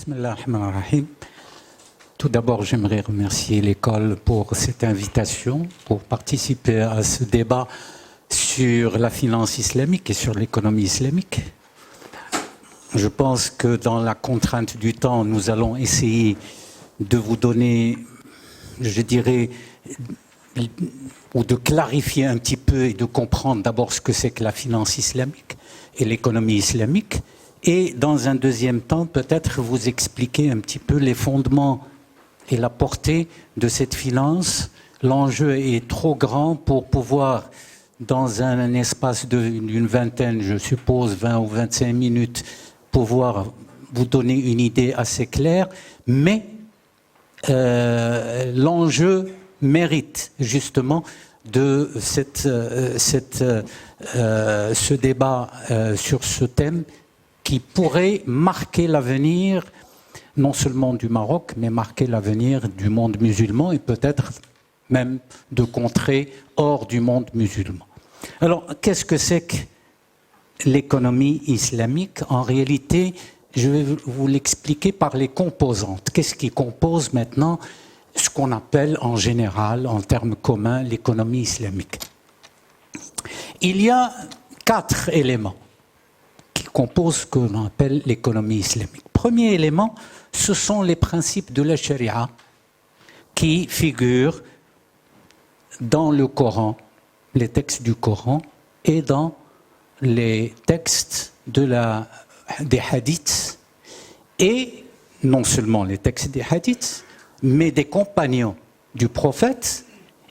Bismillah ar-Rahman ar-Rahim. Tout d'abord, j'aimerais remercier l'école pour cette invitation, pour participer à ce débat sur la finance islamique et sur l'économie islamique. Je pense que dans la contrainte du temps, nous allons essayer de vous donner, je dirais, ou de clarifier un petit peu et de comprendre d'abord ce que c'est que la finance islamique et l'économie islamique. Et dans un deuxième temps, peut-être vous expliquer un petit peu les fondements et la portée de cette finance. L'enjeu est trop grand pour pouvoir, dans un espace d'une vingtaine, je suppose, 20 ou 25 minutes, pouvoir vous donner une idée assez claire. Mais l'enjeu mérite justement de ce débat sur ce thème qui pourrait marquer l'avenir non seulement du Maroc, mais marquer l'avenir du monde musulman et peut-être même de contrées hors du monde musulman. Alors, qu'est-ce que c'est que l'économie islamique? En réalité, je vais vous l'expliquer par les composantes. Qu'est-ce qui compose maintenant ce qu'on appelle en général, en termes communs, l'économie islamique? Il y a 4 éléments qui composent ce qu'on appelle l'économie islamique. Premier élément, ce sont les principes de la charia qui figurent dans le Coran, les textes du Coran et dans les textes des hadiths, et non seulement les textes des hadiths, mais des compagnons du prophète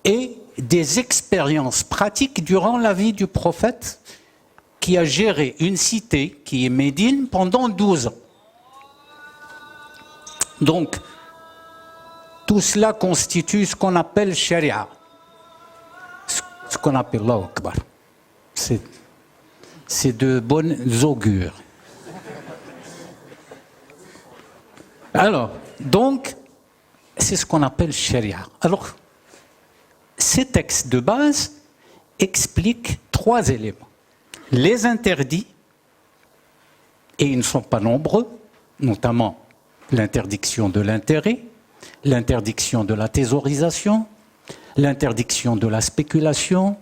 et des expériences pratiques durant la vie du prophète qui a géré une cité qui est Médine pendant 12 ans. Donc, tout cela constitue ce qu'on appelle charia, ce qu'on appelle Allahu Akbar. C'est de bonnes augures. Alors, donc, c'est ce qu'on appelle charia. Alors, ces textes de base expliquent 3 éléments. Les interdits, et ils ne sont pas nombreux, notamment l'interdiction de l'intérêt, l'interdiction de la thésaurisation, l'interdiction de la spéculation,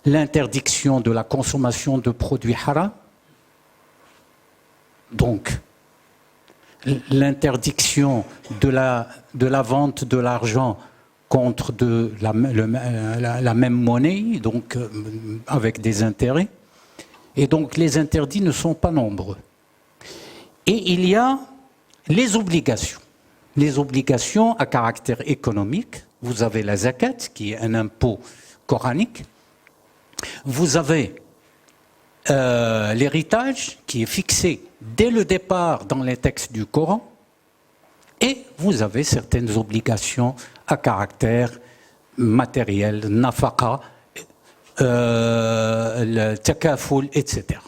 l'interdiction de la consommation de produits haram, donc l'interdiction de la vente de l'argent contre la même monnaie, donc avec des intérêts. Et donc les interdits ne sont pas nombreux. Et il y a les obligations à caractère économique. Vous avez la zakat, qui est un impôt coranique. Vous avez l'héritage, qui est fixé dès le départ dans les textes du Coran. Et vous avez certaines obligations à caractère matériel, nafaqa, le takaful, etc.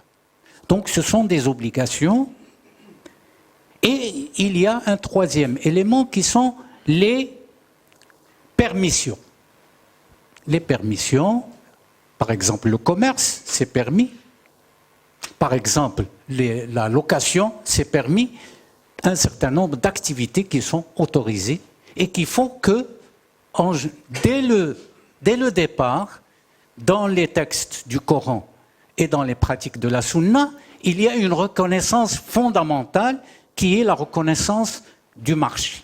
Donc ce sont des obligations. Et il y a un troisième élément qui sont les permissions. Les permissions, par exemple le commerce, c'est permis. Par exemple, la location, c'est permis. Un certain nombre d'activités qui sont autorisées et qui font que, dès le départ, dans les textes du Coran et dans les pratiques de la Sunna, il y a une reconnaissance fondamentale qui est la reconnaissance du marché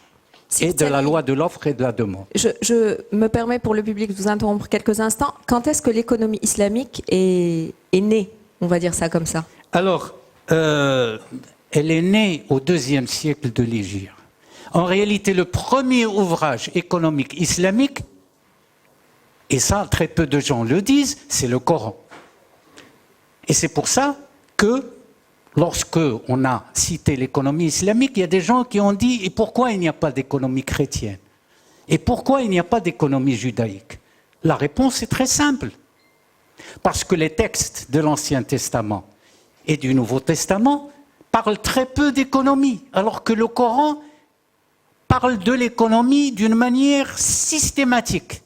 et de la loi de l'offre et de la demande. Je me permets pour le public de vous interrompre quelques instants. Quand est-ce que l'économie islamique est née? On va dire ça comme ça. Alors, elle est née au IIe siècle de l'Hégire. En réalité, le premier ouvrage économique islamique, et ça, très peu de gens le disent, c'est le Coran. Et c'est pour ça que, lorsque on a cité l'économie islamique, il y a des gens qui ont dit « Et pourquoi il n'y a pas d'économie chrétienne? Et pourquoi il n'y a pas d'économie judaïque ?» La réponse est très simple. Parce que les textes de l'Ancien Testament et du Nouveau Testament parlent très peu d'économie, alors que le Coran parle de l'économie d'une manière systématique,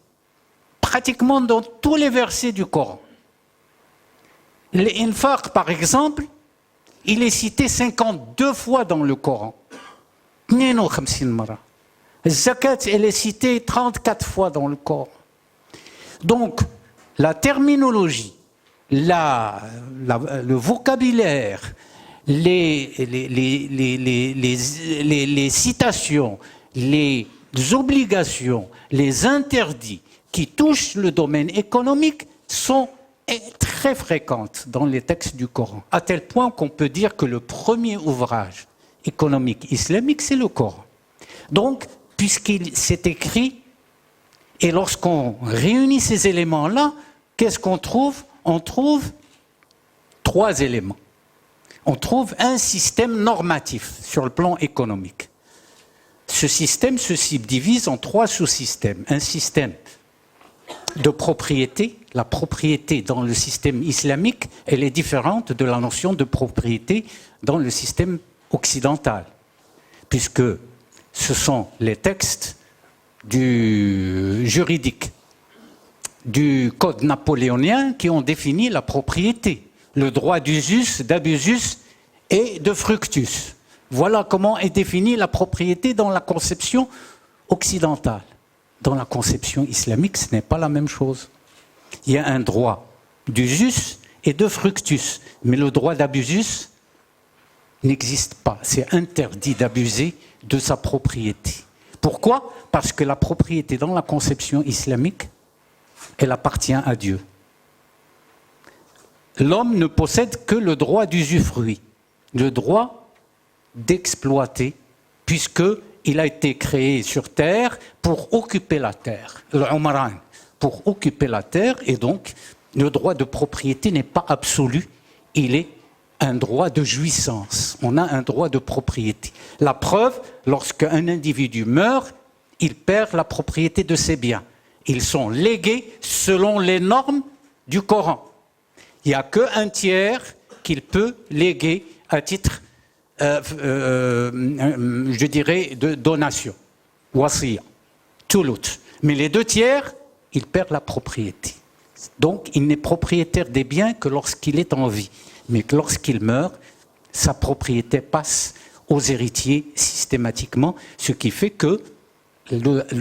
pratiquement dans tous les versets du Coran. L'infaq, par exemple, il est cité 52 fois dans le Coran. 52 مرة. Zakat, elle est citée 34 fois dans le Coran. Donc, la terminologie, le vocabulaire, les citations, les obligations, les interdits qui touchent le domaine économique sont très fréquentes dans les textes du Coran, à tel point qu'on peut dire que le premier ouvrage économique islamique, c'est le Coran. Donc, puisqu'il s'est écrit, et lorsqu'on réunit ces éléments-là, qu'est-ce qu'on trouve? On trouve 3 éléments. On trouve un système normatif sur le plan économique. Ce système se subdivise en 3 sous-systèmes. Un système de propriété. La propriété dans le système islamique, elle est différente de la notion de propriété dans le système occidental, puisque ce sont les textes du juridique, du code napoléonien qui ont défini la propriété, le droit d'usus, d'abusus et de fructus. Voilà comment est définie la propriété dans la conception occidentale. Dans la conception islamique, ce n'est pas la même chose. Il y a un droit d'usus et de fructus, mais le droit d'abusus n'existe pas. C'est interdit d'abuser de sa propriété. Pourquoi? Parce que la propriété dans la conception islamique, elle appartient à Dieu. L'homme ne possède que le droit d'usufruit, le droit d'exploiter, puisqu'il a été créé sur terre pour occuper la terre, l'Umaran, pour occuper la terre, et donc le droit de propriété n'est pas absolu, il est un droit de jouissance. On a un droit de propriété. La preuve, lorsqu'un individu meurt, il perd la propriété de ses biens. Ils sont légués selon les normes du Coran. Il n'y a qu'un tiers qu'il peut léguer à titre, je dirais, de donation. Wasiya, Toulout. Mais les 2 tiers, il perd la propriété. Donc, il n'est propriétaire des biens que lorsqu'il est en vie. Mais que lorsqu'il meurt, sa propriété passe aux héritiers systématiquement, ce qui fait que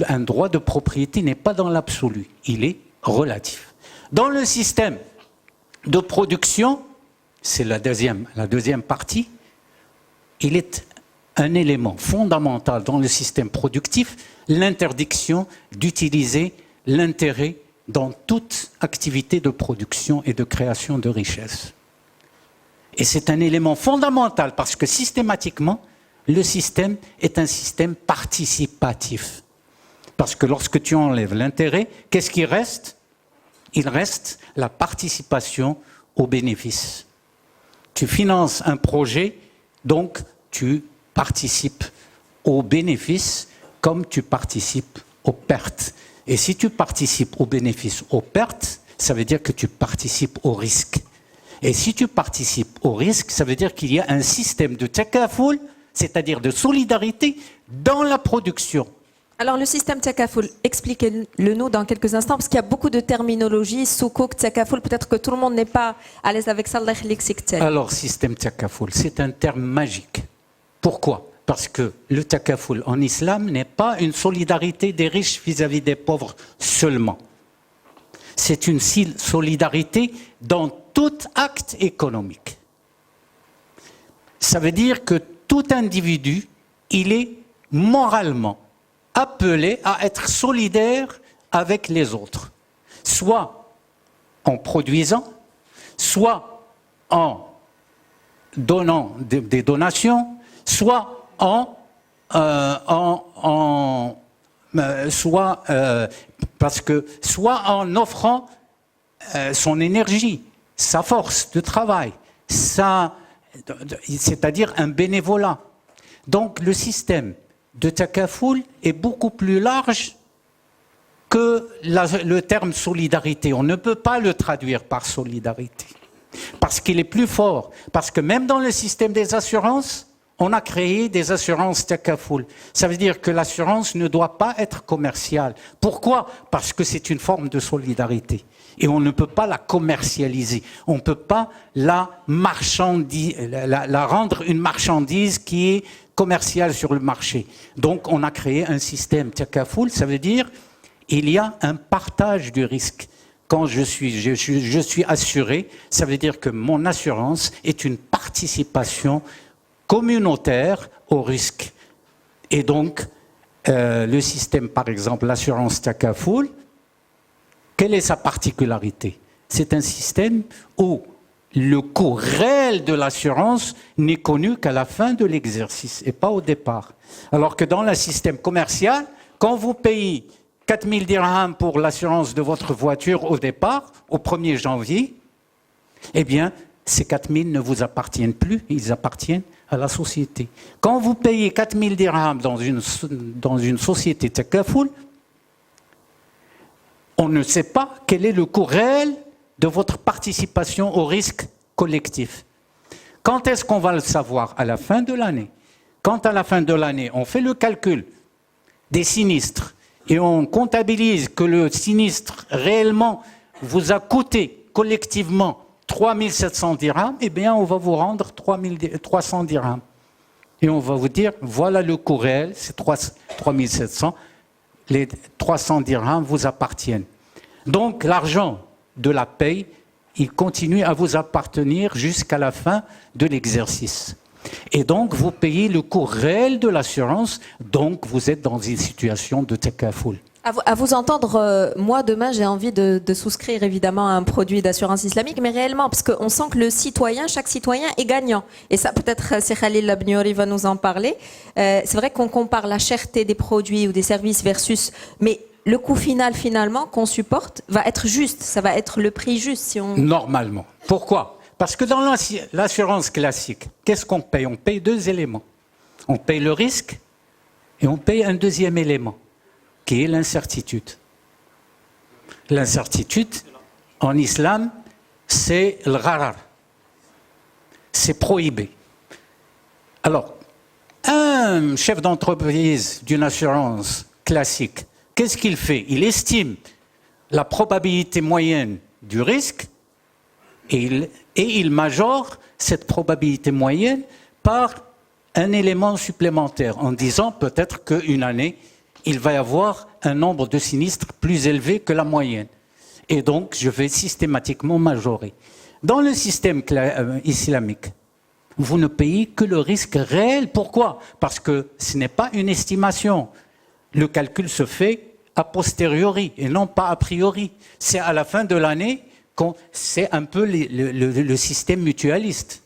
un droit de propriété n'est pas dans l'absolu, il est relatif. Dans le système de production, c'est la deuxième partie, il est un élément fondamental dans le système productif, l'interdiction d'utiliser l'intérêt dans toute activité de production et de création de richesse. Et c'est un élément fondamental parce que systématiquement, le système est un système participatif. Parce que lorsque tu enlèves l'intérêt, qu'est-ce qui reste? Il reste la participation au bénéfice. Tu finances un projet, donc tu participes au bénéfice comme tu participes aux pertes. Et si tu participes au bénéfice, aux pertes, ça veut dire que tu participes au risque. Et si tu participes au risque, ça veut dire qu'il y a un système de takaful, c'est-à-dire de solidarité, dans la production. Alors le système takaful, expliquez-le-nous dans quelques instants, parce qu'il y a beaucoup de terminologie, soukouk, takaful, peut-être que tout le monde n'est pas à l'aise avec ça. Alors, système takaful, c'est un terme magique. Pourquoi? Parce que le takaful en islam n'est pas une solidarité des riches vis-à-vis des pauvres seulement. C'est une solidarité dans tout acte économique. Ça veut dire que tout individu, il est moralement appelé à être solidaire avec les autres, soit en produisant, soit en donnant des donations, soit en offrant son énergie, sa force de travail, c'est-à-dire un bénévolat. Donc le système de takaful est beaucoup plus large que le terme solidarité. On ne peut pas le traduire par solidarité, parce qu'il est plus fort. Parce que même dans le système des assurances, on a créé des assurances takaful. Ça veut dire que l'assurance ne doit pas être commerciale. Pourquoi? Parce que c'est une forme de solidarité. Et on ne peut pas la commercialiser. On ne peut pas la rendre une marchandise qui est commercial sur le marché. Donc, on a créé un système Takaful, ça veut dire il y a un partage du risque. Quand je suis assuré, ça veut dire que mon assurance est une participation communautaire au risque. Et donc, le système, par exemple, l'assurance Takaful, quelle est sa particularité? C'est un système où le coût réel de l'assurance n'est connu qu'à la fin de l'exercice et pas au départ. Alors que dans le système commercial, quand vous payez 4 000 dirhams pour l'assurance de votre voiture au départ, au 1er janvier, eh bien, ces 4 000 ne vous appartiennent plus, ils appartiennent à la société. Quand vous payez 4 000 dirhams dans une société Takaful, on ne sait pas quel est le coût réel de votre participation au risque collectif. Quand est-ce qu'on va le savoir? À la fin de l'année. Quand à la fin de l'année, on fait le calcul des sinistres et on comptabilise que le sinistre réellement vous a coûté collectivement 3 700 dirhams, eh bien on va vous rendre 300 dirhams. Et on va vous dire, voilà le coût réel, c'est 3 700, les 300 dirhams vous appartiennent. Donc l'argent de la paye, il continue à vous appartenir jusqu'à la fin de l'exercice. Et donc, vous payez le coût réel de l'assurance, donc vous êtes dans une situation de takaful. À vous entendre, moi demain j'ai envie de souscrire évidemment à un produit d'assurance islamique, mais réellement, parce qu'on sent que le citoyen, chaque citoyen est gagnant. Et ça peut-être c'est Khalil Labniouri va nous en parler. C'est vrai qu'on compare la cherté des produits ou des services versus... Mais le coût final, finalement, qu'on supporte, va être juste. Ça va être le prix juste. Si on... Normalement. Pourquoi? Parce que dans l'assurance classique, qu'est-ce qu'on paye? On paye 2 éléments. On paye le risque et on paye un deuxième élément, qui est l'incertitude. L'incertitude, en islam, c'est le gharar. C'est prohibé. Alors, un chef d'entreprise d'une assurance classique, qu'est-ce qu'il fait? Il estime la probabilité moyenne du risque et il majore cette probabilité moyenne par un élément supplémentaire en disant peut-être qu'une année, il va y avoir un nombre de sinistres plus élevé que la moyenne. Et donc, je vais systématiquement majorer. Dans le système islamique, vous ne payez que le risque réel. Pourquoi? Parce que ce n'est pas une estimation. Le calcul se fait a posteriori et non pas a priori. C'est à la fin de l'année, c'est un peu le système mutualiste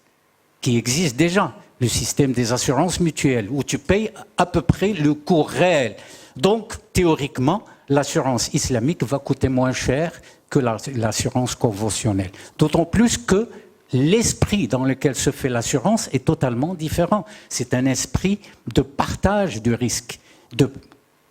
qui existe déjà, le système des assurances mutuelles, où tu payes à peu près le coût réel. Donc, théoriquement, l'assurance islamique va coûter moins cher que l'assurance conventionnelle. D'autant plus que l'esprit dans lequel se fait l'assurance est totalement différent. C'est un esprit de partage du risque.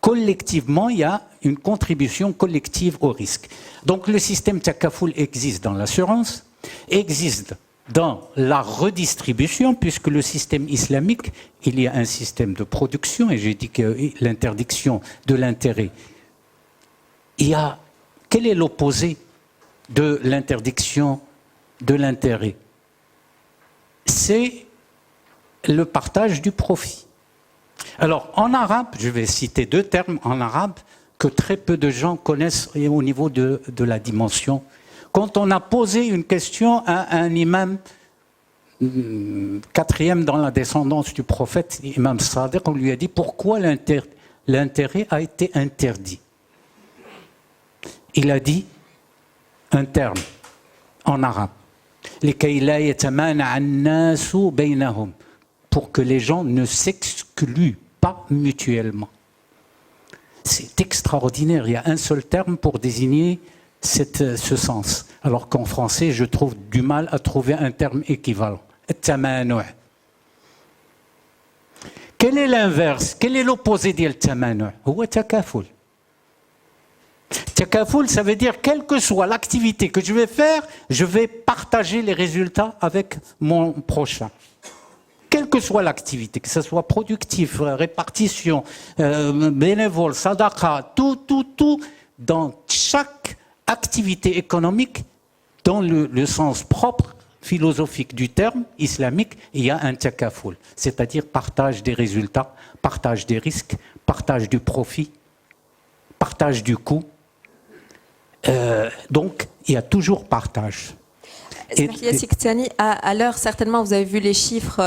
Collectivement, il y a une contribution collective au risque. Donc le système Takaful existe dans l'assurance, existe dans la redistribution, puisque le système islamique, il y a un système de production, et j'ai dit que l'interdiction de l'intérêt. Quel est l'opposé de l'interdiction de l'intérêt? C'est le partage du profit. Alors, en arabe, je vais citer 2 termes en arabe que très peu de gens connaissent au niveau de la dimension. Quand on a posé une question à un imam 4e dans la descendance du prophète, imam Sadiq, on lui a dit pourquoi l'intérêt a été interdit. Il a dit un terme en arabe. Pour que les gens ne s'excluent pas mutuellement. C'est extraordinaire, il y a un seul terme pour désigner ce sens. Alors qu'en français, je trouve du mal à trouver un terme équivalent. Quel est l'inverse? Quel est l'opposé de tamanu'? C'est takaful. Takaful, ça veut dire quelle que soit l'activité que je vais faire, je vais partager les résultats avec mon prochain. Quelle que soit l'activité, que ce soit productif, répartition, bénévole, sadaqa, tout, dans chaque activité économique, dans le sens propre, philosophique du terme islamique, il y a un takaful, c'est-à-dire partage des résultats, partage des risques, partage du profit, partage du coût. Donc, il y a toujours partage. À l'heure, certainement, vous avez vu les chiffres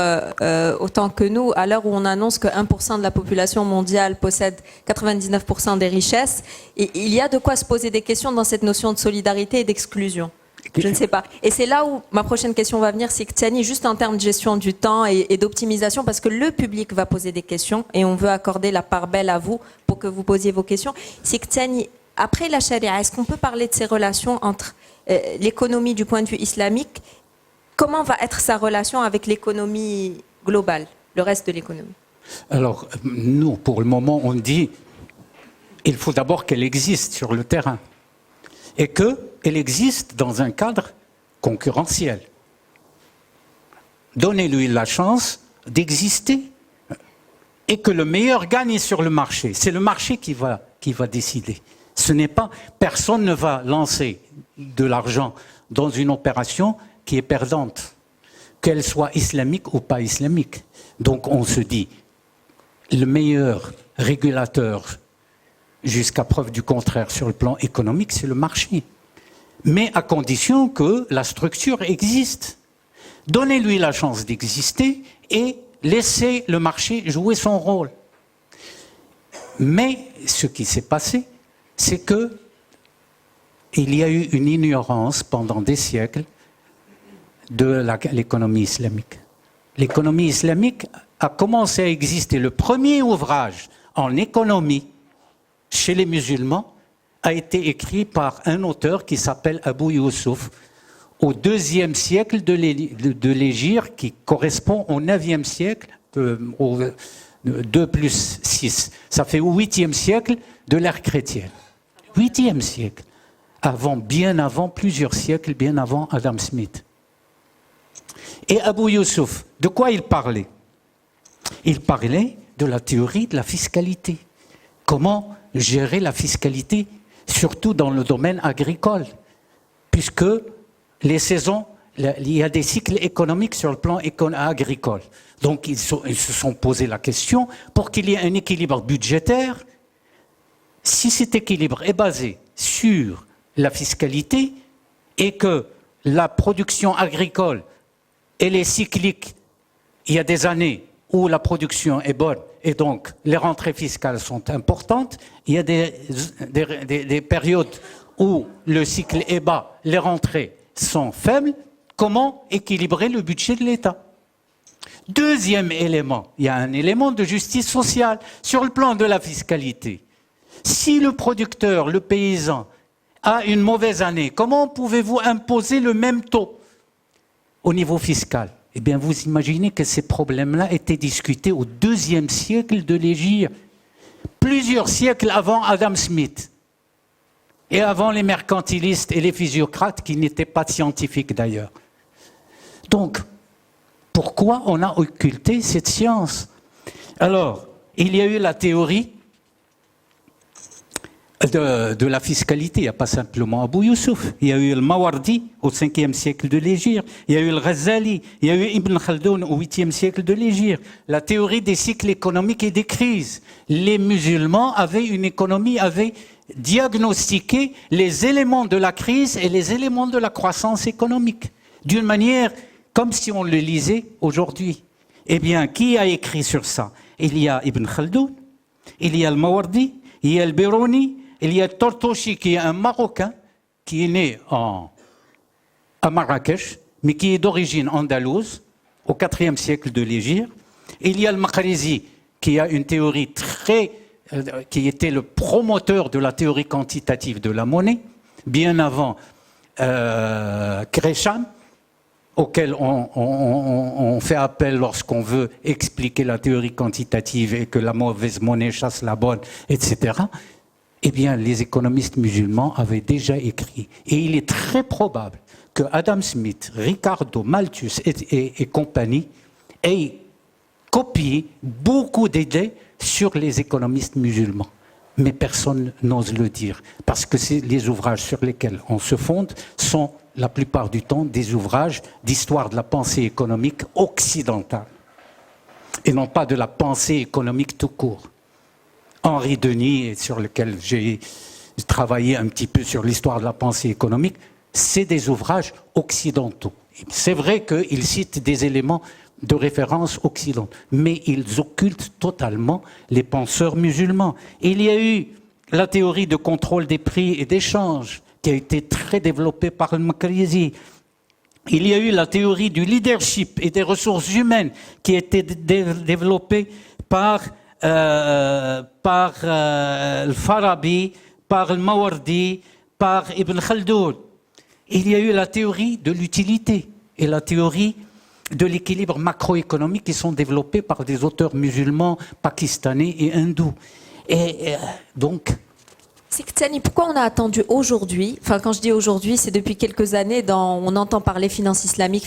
autant que nous, à l'heure où on annonce que 1% de la population mondiale possède 99% des richesses, et il y a de quoi se poser des questions dans cette notion de solidarité et d'exclusion. Je ne sais pas. Et c'est là où ma prochaine question va venir, c'est que juste en termes de gestion du temps et d'optimisation, parce que le public va poser des questions et on veut accorder la part belle à vous pour que vous posiez vos questions. C'est que après la charia, est-ce qu'on peut parler de ces relations entre l'économie du point de vue islamique? Comment va être sa relation avec l'économie globale, le reste de l'économie? Alors, nous, pour le moment, on dit il faut d'abord qu'elle existe sur le terrain et qu'elle existe dans un cadre concurrentiel. Donnez-lui la chance d'exister et que le meilleur gagne sur le marché. C'est le marché qui va décider. Ce n'est pas, personne ne va lancer de l'argent dans une opération qui est perdante, qu'elle soit islamique ou pas islamique. Donc on se dit, le meilleur régulateur, jusqu'à preuve du contraire sur le plan économique, c'est le marché. Mais à condition que la structure existe. Donnez-lui la chance d'exister et laissez le marché jouer son rôle. Mais ce qui s'est passé, c'est que il y a eu une ignorance pendant des siècles de l'économie islamique. L'économie islamique a commencé à exister. Le premier ouvrage en économie chez les musulmans a été écrit par un auteur qui s'appelle Abu Yusuf au IIe siècle de l'Hégire, qui correspond au IXe siècle, au 2 plus 6. Ça fait au 8e siècle de l'ère chrétienne. 8e siècle. Bien avant, plusieurs siècles, bien avant Adam Smith. Et Abu Yusuf, de quoi il parlait? Il parlait de la théorie de la fiscalité. Comment gérer la fiscalité, surtout dans le domaine agricole, puisque les saisons, il y a des cycles économiques sur le plan agricole. Donc ils se sont posé la question, pour qu'il y ait un équilibre budgétaire, si cet équilibre est basé sur la fiscalité et que la production agricole, elle est cyclique, il y a des années où la production est bonne et donc les rentrées fiscales sont importantes, il y a des périodes où le cycle est bas, les rentrées sont faibles, comment équilibrer le budget de l'État? Deuxième élément, il y a un élément de justice sociale sur le plan de la fiscalité. Si le producteur, le paysan, a une mauvaise année, comment pouvez-vous imposer le même taux au niveau fiscal? Eh bien, vous imaginez que ces problèmes-là étaient discutés au IIe siècle de l'Hégire, plusieurs siècles avant Adam Smith, et avant les mercantilistes et les physiocrates qui n'étaient pas scientifiques d'ailleurs. Donc, pourquoi on a occulté cette science? Alors, il y a eu la théorie de la fiscalité, il n'y a pas simplement Abu Yusuf, il y a eu le Mawardi au 5e siècle de l'Hégire, il y a eu le Ghazali, il y a eu Ibn Khaldoun au 8e siècle de l'Hégire, la théorie des cycles économiques et des crises. Les musulmans avaient diagnostiqué les éléments de la crise et les éléments de la croissance économique, d'une manière comme si on le lisait aujourd'hui. Eh bien, qui a écrit sur ça? Il y a Ibn Khaldoun, il y a le Mawardi, il y a le Biruni, il y a Tortoshi qui est un Marocain qui est né à Marrakech, mais qui est d'origine andalouse, au IVe siècle de l'Hégire. Il y a le Makhrizi qui a une théorie qui était le promoteur de la théorie quantitative de la monnaie, bien avant Gresham, auquel on fait appel lorsqu'on veut expliquer la théorie quantitative et que la mauvaise monnaie chasse la bonne, etc. Eh bien, les économistes musulmans avaient déjà écrit. Et il est très probable que Adam Smith, Ricardo, Malthus et compagnie aient copié beaucoup d'idées sur les économistes musulmans. mais personne n'ose le dire, parce que les ouvrages sur lesquels on se fonde sont la plupart du temps des ouvrages d'histoire de la pensée économique occidentale, et non pas de la pensée économique tout court. Henri Denis, sur lequel j'ai travaillé un petit peu sur l'histoire de la pensée économique, c'est des ouvrages occidentaux. C'est vrai qu'ils citent des éléments de référence occidentaux, mais ils occultent totalement les penseurs musulmans. Il y a eu la théorie de contrôle des prix et d'échange, qui a été très développée par Al-Makrizi. Il y a eu la théorie du leadership et des ressources humaines, qui a été développée par Al-Farabi, par Al-Mawardi, par Ibn Khaldoun. Il y a eu la théorie de l'utilité et la théorie de l'équilibre macroéconomique qui sont développés par des auteurs musulmans, pakistanais et hindous. Et donc... Tani, pourquoi on a attendu aujourd'hui? Enfin, quand je dis aujourd'hui, c'est depuis quelques années, on entend parler finance islamique.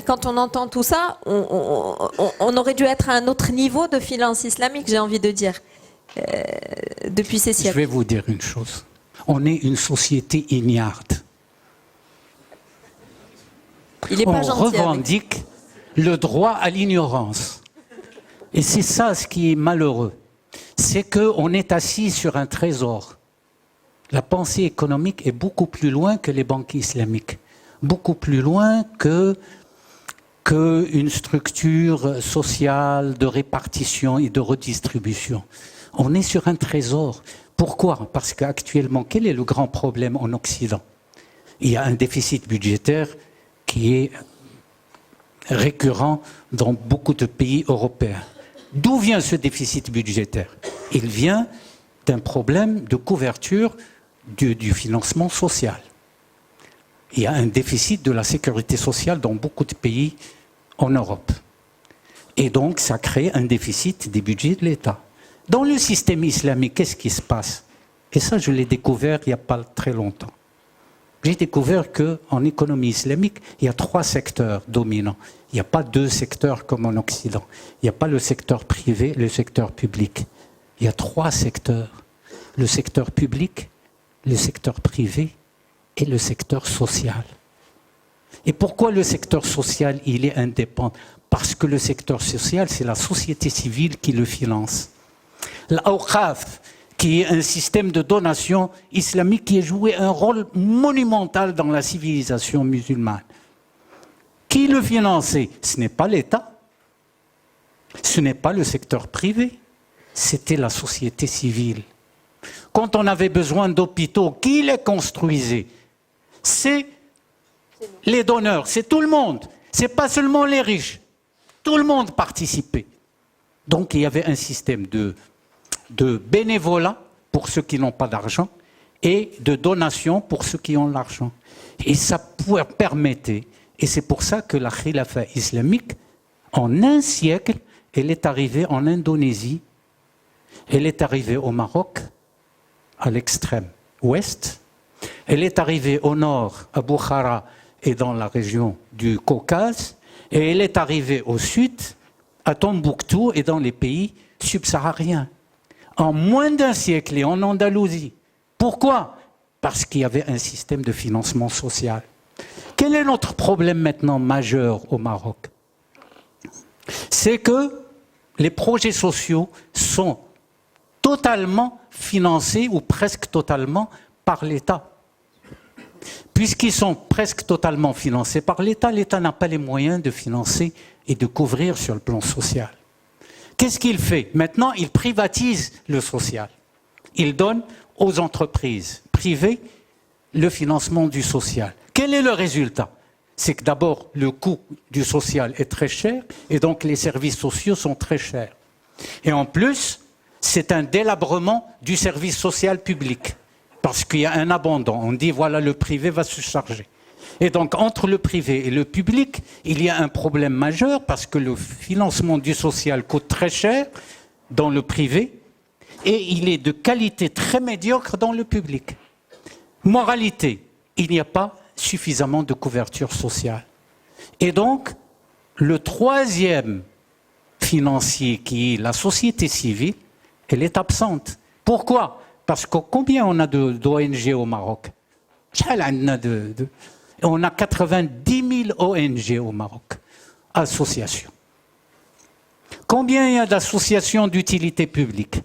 Quand on entend tout ça, on aurait dû être à un autre niveau de finance islamique, j'ai envie de dire, depuis ces siècles. Je vais vous dire une chose. On est une société ignarde. On revendique le droit à l'ignorance. Et c'est ça ce qui est malheureux. C'est qu'on est assis sur un trésor. La pensée économique est beaucoup plus loin que les banques islamiques. Beaucoup plus loin qu'une structure sociale de répartition et de redistribution. On est sur un trésor. Pourquoi? Parce qu'actuellement, quel est le grand problème en Occident? Il y a un déficit budgétaire qui est récurrent dans beaucoup de pays européens. D'où vient ce déficit budgétaire? Il vient d'un problème de couverture du financement social. Il y a un déficit de la sécurité sociale dans beaucoup de pays en Europe. Et donc, ça crée un déficit des budgets de l'État. Dans le système islamique, qu'est-ce qui se passe? Et ça, je l'ai découvert il n'y a pas très longtemps. J'ai découvert qu'en économie islamique, il y a 3 secteurs dominants. Il n'y a pas 2 secteurs comme en Occident. Il n'y a pas le secteur privé et le secteur public. Il y a 3 secteurs. Le secteur public, le secteur privé et le secteur social. Et pourquoi le secteur social, il est indépendant? Parce que le secteur social, c'est la société civile qui le finance. L'Awqaf, qui est un système de donation islamique qui a joué un rôle monumental dans la civilisation musulmane. Qui le finançait? Ce n'est pas l'État, ce n'est pas le secteur privé, c'était la société civile. Quand on avait besoin d'hôpitaux, qui les construisait? C'est les donneurs, c'est tout le monde, c'est pas seulement les riches, tout le monde participait. Donc il y avait un système de bénévolat pour ceux qui n'ont pas d'argent et de donation pour ceux qui ont l'argent. Et ça permettait, et c'est pour ça que la khilafa islamique, en un siècle, elle est arrivée en Indonésie, elle est arrivée au Maroc, à l'extrême ouest, elle est arrivée au nord, à Bukhara et dans la région du Caucase, et elle est arrivée au sud, à Tombouctou et dans les pays subsahariens. En moins d'un siècle et en Andalousie. Pourquoi? Parce qu'il y avait un système de financement social. Quel est notre problème maintenant majeur au Maroc? C'est que les projets sociaux sont totalement financés ou presque totalement par l'État. Puisqu'ils sont presque totalement financés par l'État, l'État n'a pas les moyens de financer et de couvrir sur le plan social. Qu'est-ce qu'il fait? Maintenant, il privatise le social. Il donne aux entreprises privées le financement du social. Quel est le résultat? C'est que d'abord, le coût du social est très cher et donc les services sociaux sont très chers. Et en plus, c'est un délabrement du service social public parce qu'il y a un abandon. On dit, voilà, le privé va se charger. Et donc, entre le privé et le public, il y a un problème majeur parce que le financement du social coûte très cher dans le privé et il est de qualité très médiocre dans le public. Moralité, il n'y a pas suffisamment de couverture sociale. Et donc, le troisième financier qui est la société civile, elle est absente. Pourquoi? Parce que combien on a d'ONG au Maroc? On a 90 000 ONG au Maroc, associations. Combien il y a d'associations d'utilité publique?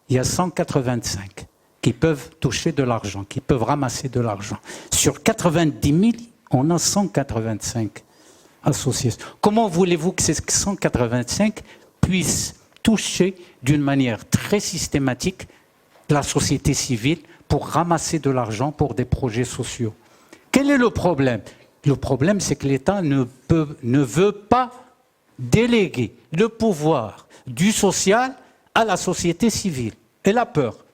Il y a 185 qui peuvent toucher de l'argent, qui peuvent ramasser de l'argent. Sur 90 000, on a 185 associations. Comment voulez-vous que ces 185 puissent toucher d'une manière très systématique la société civile pour ramasser de l'argent pour des projets sociaux? Quel est le problème? Le problème, c'est que l'État ne veut pas déléguer le pouvoir du social à la société civile. Elle a peur.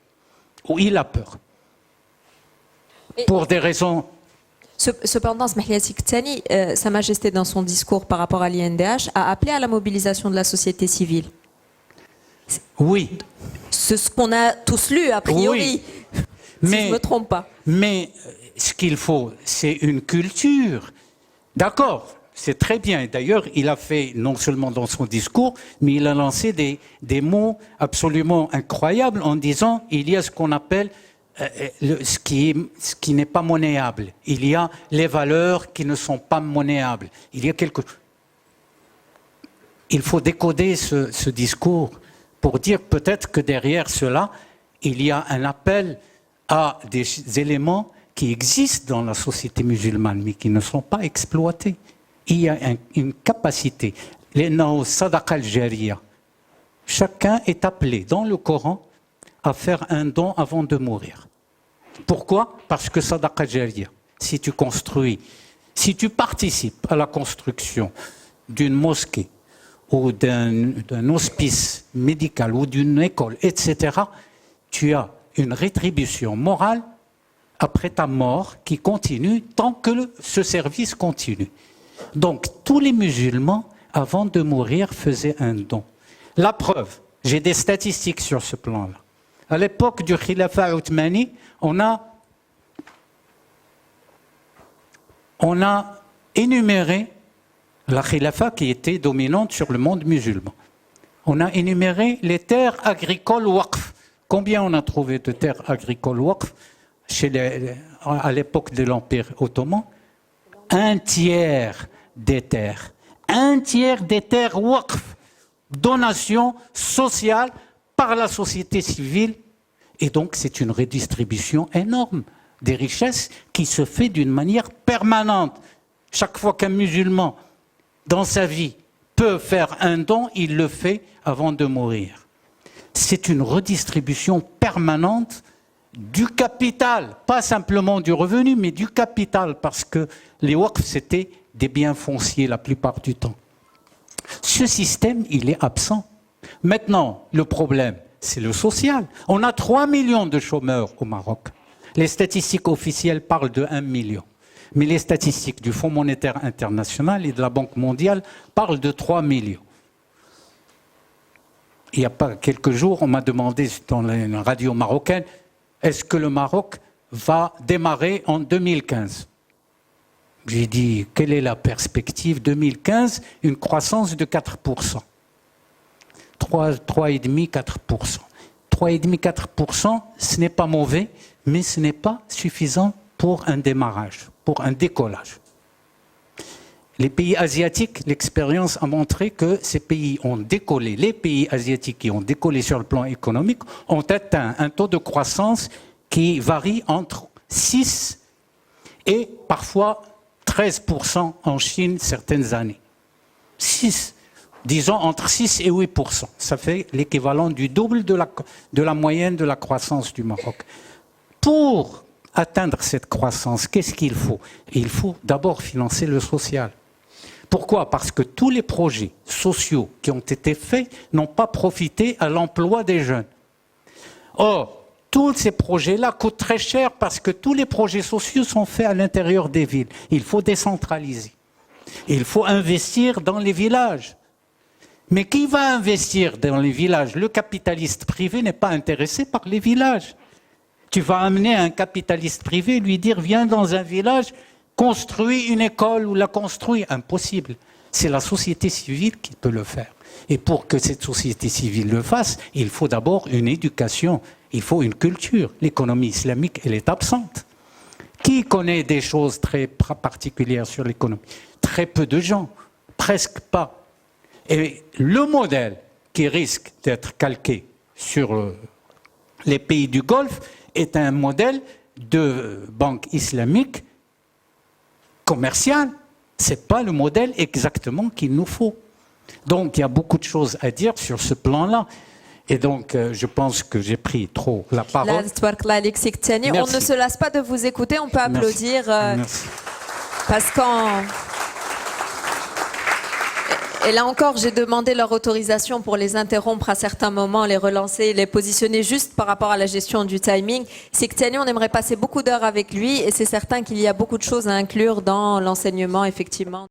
Ou il a peur. Pour des raisons... Cependant, Sa Majesté, dans son discours par rapport à l'INDH, a appelé à la mobilisation de la société civile. Oui. C'est ce qu'on a tous lu, a priori, si je ne me trompe pas. Mais ce qu'il faut, c'est une culture. D'accord, c'est très bien. D'ailleurs, il a fait, non seulement dans son discours, mais il a lancé des mots absolument incroyables en disant il y a ce qu'on appelle ce qui n'est pas monnayable. Il y a les valeurs qui ne sont pas monnayables. Il y a Il faut décoder ce discours pour dire peut-être que derrière cela, il y a un appel à des éléments qui existent dans la société musulmane, mais qui ne sont pas exploités. Il y a une capacité. Les sadaqa al-jariya. Chacun est appelé dans le Coran à faire un don avant de mourir. Pourquoi? Parce que sadaqa al-jariya, si tu construis, si tu participes à la construction d'une mosquée ou d'un hospice médical ou d'une école, etc., tu as une rétribution morale après ta mort qui continue tant que ce service continue. Donc, tous les musulmans, avant de mourir, faisaient un don. La preuve, j'ai des statistiques sur ce plan-là. À l'époque du Khilafa Othmani, on a énuméré la Khilafa qui était dominante sur le monde musulman. On a énuméré les terres agricoles waqf. Combien on a trouvé de terres agricoles waqf à l'époque de l'Empire ottoman? Un tiers des terres. Un tiers des terres waqf. Donation sociale par la société civile. Et donc c'est une redistribution énorme des richesses qui se fait d'une manière permanente. Chaque fois qu'un musulman, dans sa vie, peut faire un don, il le fait avant de mourir. C'est une redistribution permanente du capital, pas simplement du revenu, mais du capital, parce que les waqf, c'était des biens fonciers la plupart du temps. Ce système, il est absent. Maintenant, le problème, c'est le social. On a 3 millions de chômeurs au Maroc. Les statistiques officielles parlent de 1 million. Mais les statistiques du Fonds monétaire international et de la Banque mondiale parlent de 3 millions. Il n'y a pas quelques jours, on m'a demandé dans la radio marocaine, est-ce que le Maroc va démarrer en 2015? J'ai dit, quelle est la perspective 2015? Une croissance de 4%. 3,5-4%. 3,5-4%, ce n'est pas mauvais, mais ce n'est pas suffisant pour un démarrage, pour un décollage. Les pays asiatiques, l'expérience a montré que ces pays ont décollé. Les pays asiatiques qui ont décollé sur le plan économique ont atteint un taux de croissance qui varie entre 6 et parfois 13% en Chine certaines années. 6, disons entre 6 et 8%. Ça fait l'équivalent du double de la moyenne de la croissance du Maroc. Pour atteindre cette croissance, qu'est-ce qu'il faut? Il faut d'abord financer le social. Pourquoi? Parce que tous les projets sociaux qui ont été faits n'ont pas profité à l'emploi des jeunes. Or, tous ces projets-là coûtent très cher parce que tous les projets sociaux sont faits à l'intérieur des villes. Il faut décentraliser. Il faut investir dans les villages. Mais qui va investir dans les villages? Le capitaliste privé n'est pas intéressé par les villages. Tu vas amener un capitaliste privé, lui dire, viens dans un village, construis une école ou la construis. Impossible. C'est la société civile qui peut le faire. Et pour que cette société civile le fasse, il faut d'abord une éducation, il faut une culture. L'économie islamique, elle est absente. Qui connaît des choses très particulières sur l'économie? Très peu de gens, presque pas. Et le modèle qui risque d'être calqué sur les pays du Golfe est un modèle de banque islamique commerciale. Ce n'est pas le modèle exactement qu'il nous faut. Donc il y a beaucoup de choses à dire sur ce plan-là. Et donc je pense que j'ai pris trop la parole. On ne se lasse pas de vous écouter, on peut applaudir. Merci. Parce qu'en... Et là encore, j'ai demandé leur autorisation pour les interrompre à certains moments, les relancer, les positionner juste par rapport à la gestion du timing. Siktiani, on aimerait passer beaucoup d'heures avec lui et c'est certain qu'il y a beaucoup de choses à inclure dans l'enseignement, effectivement.